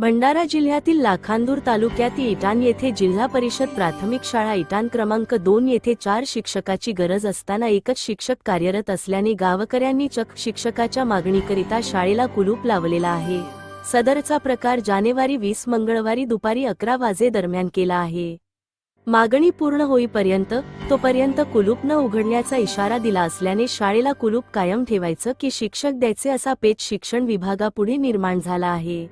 भंडारा जिल्ह्यातील लाखांदूर तालुक्यातील इटान येथे जिल्हा परिषद प्राथमिक शाळा इटान क्रमांक 2 येथे 4 शिक्षकाची गरज असताना एकच शिक्षक कार्यरत असल्याने गावकऱ्यांनी चक्क शिक्षकाच्या मागणीकरिता शाळेला कुलूप लावलेला आहे। सदरचा प्रकार जानेवारी 20 मंगळवारी दुपारी 11 वाजे दरम्यान केला आहे। मागणी पूर्ण होईपर्यंत तोपर्यंत कुलूप न उघडण्याचा इशारा दिला असल्याने शाळेला कुलूप कायम ठेवायचं की शिक्षक द्यायचे असा पेच शिक्षण विभागापुढे निर्माण झाला आहे।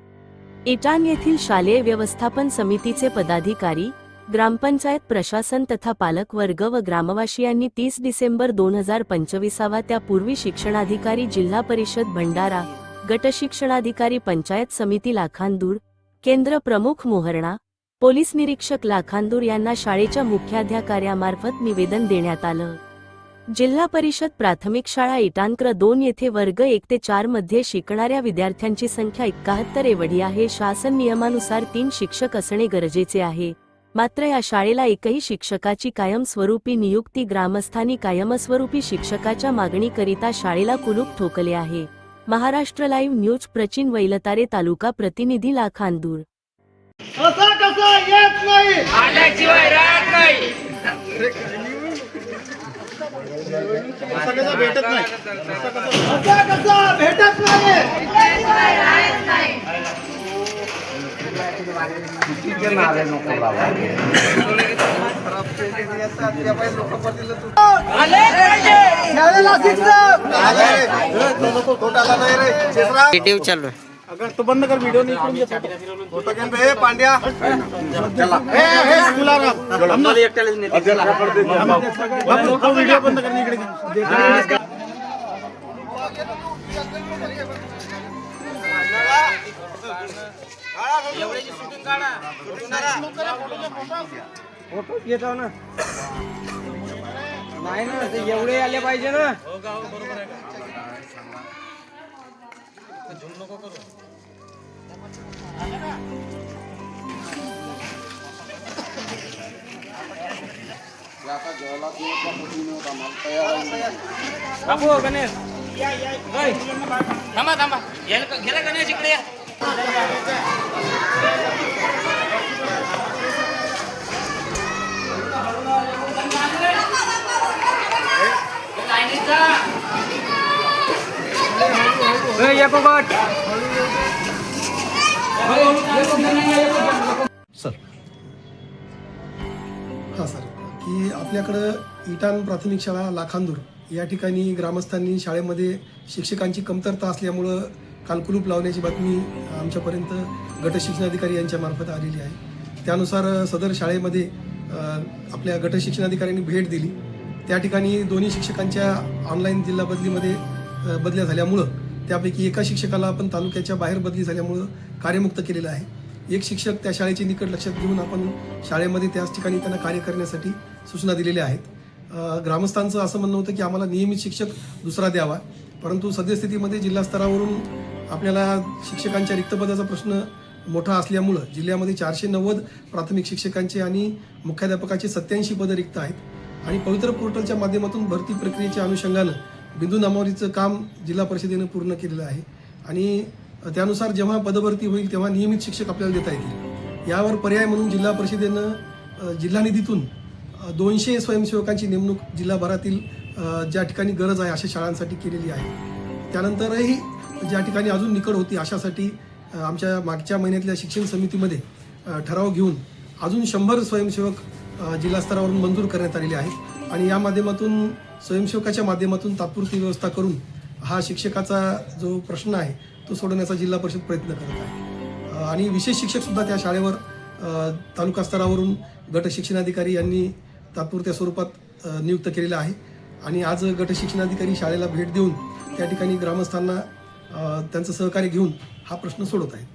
इटान येथील शालेय व्यवस्थापन समितीचे पदाधिकारी, ग्रामपंचायत प्रशासन तथा पालक वर्ग व ग्रामवासियांनी 30 डिसेंबर 2025 त्यापूर्वी शिक्षणाधिकारी जिल्हा परिषद भंडारा, गट शिक्षणाधिकारी पंचायत समिती लाखांदूर, केंद्र प्रमुख मोहरणा, पोलीस निरीक्षक लाखांदूर यांना शाळेच्या मुख्याध्यापकामार्फत निवेदन देण्यात आलं। जिल्हा परिषद प्राथमिक शाळा इटानक्र 2 येथे वर्ग 1 ते 4 मध्ये शिकणाऱ्या विद्यार्थ्यांची संख्या 71 एवढी आहे। शासन नियमानुसार 3 शिक्षक असणे गरजेचे आहे, मात्र या शाळेला एकही शिक्षकाची कायमस्वरूपी नियुक्ती ग्रामस्थांनी कायमस्वरूपी शिक्षकाच्या मागणीकरिता शाळेला कुलूप ठोकले आहे। महाराष्ट्र लाईव्ह न्यूज प्रचिन वैलतारे तालुका प्रतिनिधी लाखांदूर। असा कसा येत नाही आल्याशिवाय राहत नाही, असा कसा भेटत नाही, असा कसा भेटत नाही, शाळेला शिक्षक व्हिडिओ चालू है। अगर तो बंद कर वीडियो नहीं फोटो कैन बे पांड्या चला हे गुलाब हम ना एकट्याला तो वीडियो बंद करने इकडे एवढ्याची शूटिंग काढा, फोटो घेतो ना, नाही ना ते एवढे आले पाहिजे ना। हो गाव बरोबर आहे का, झूम नको करू। बाबू गणेश थांबा थांबा, गेला गणेश इकडे या। सर हां सर की आपल्याकडं इटान प्राथमिक शाळा लाखांदूर या ठिकाणी ग्रामस्थांनी शाळेमध्ये शिक्षकांची कमतरता असल्यामुळं काल कुलूप लावण्याची बातमी आमच्यापर्यंत गट शिक्षणाधिकारी यांच्या मार्फत आलेली आहे। त्यानुसार सदर शाळेमध्ये आपल्या गट शिक्षणाधिकाऱ्यांनी भेट दिली। त्या ठिकाणी दोन्ही शिक्षकांच्या ऑनलाईन जिल्हा बदलीमध्ये बदल्या झाल्यामुळं त्यापैकी एका शिक्षकाला आपण तालुक्याच्या बाहेर बदली झाल्यामुळं कार्यमुक्त केलेलं आहे। एक शिक्षक त्या शाळेचे निकट लक्षात घेऊन आपण शाळेमध्ये त्याच ठिकाणी त्यांना कार्य करण्यासाठी सूचना दिलेल्या आहेत। ग्रामस्थांचं असं म्हणणं होतं की आम्हाला नियमित शिक्षक दुसरा द्यावा, परंतु सद्यस्थितीमध्ये जिल्हा स्तरावरून आपल्याला शिक्षकांच्या रिक्त पदाचा प्रश्न मोठा असल्यामुळं जिल्ह्यामध्ये 490 प्राथमिक शिक्षकांचे आणि मुख्याध्यापकाचे 87 पदं रिक्त आहेत आणि पवित्र पोर्टलच्या माध्यमातून भरती प्रक्रियेच्या अनुषंगानं बिंदू नामावलीचं काम जिल्हा परिषदेनं पूर्ण केलेलं आहे आणि त्यानुसार जेव्हा पदभरती होईल तेव्हा नियमित शिक्षक आपल्याला देता येतील। यावर पर्याय म्हणून जिल्हा परिषदेनं जिल्हा निधीतून 200 स्वयंसेवकांची नेमणूक जिल्हाभरातील ज्या ठिकाणी गरज आहे अशा शाळांसाठी केलेली आहे। त्यानंतरही ज्या ठिकाणी अजून निकड होती अशासाठी आमच्या मागच्या महिन्यातल्या शिक्षण समितीमध्ये ठराव घेऊन अजून 100 स्वयंसेवक जिल्हा स्तरावरून मंजूर करण्यात आलेले आहेत आणि या माध्यमातून स्वयंसेवकाच्या माध्यमातून तात्पुरती व्यवस्था करून हा शिक्षकाचा जो प्रश्न आहे तो सोडवण्याचा जिल्हा परिषद प्रयत्न करत आहे आणि विशेष शिक्षकसुद्धा त्या शाळेवर तालुका स्तरावरून गट शिक्षणाधिकारी यांनी तात्पुरत्या स्वरूपात नियुक्त केलेला आहे आणि आज गट शिक्षणाधिकारी शाळेला भेट देऊन त्या ठिकाणी ग्रामस्थांना त्यांचं सहकार्य घेऊन हा प्रश्न सोडवत आहेत।